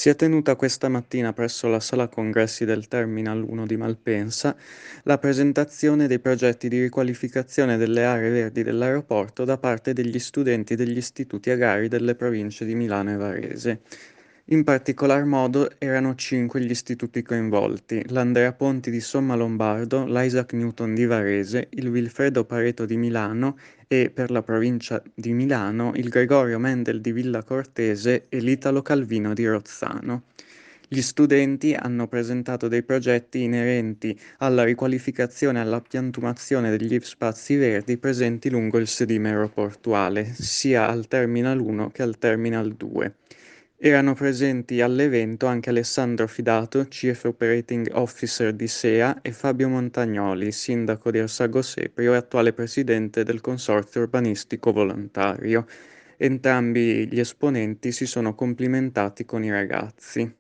Si è tenuta questa mattina presso la sala congressi del Terminal 1 di Malpensa la presentazione dei progetti di riqualificazione delle aree verdi dell'aeroporto da parte degli studenti degli istituti agrari delle province di Milano e Varese. In particolar modo erano 5 gli istituti coinvolti: l'Andrea Ponti di Sommalombardo, l'Isaac Newton di Varese, il Vilfredo Pareto di Milano e, per la provincia di Milano, il Gregorio Mendel di Villa Cortese e l'Italo Calvino di Rozzano. Gli studenti hanno presentato dei progetti inerenti alla riqualificazione e alla piantumazione degli spazi verdi presenti lungo il sedime aeroportuale, sia al Terminal 1 che al Terminal 2. Erano presenti all'evento anche Alessandro Fidato, Chief Operating Officer di SEA, e Fabio Montagnoli, sindaco di Orsago Seprio e attuale presidente del Consorzio Urbanistico Volontario. Entrambi gli esponenti si sono complimentati con i ragazzi.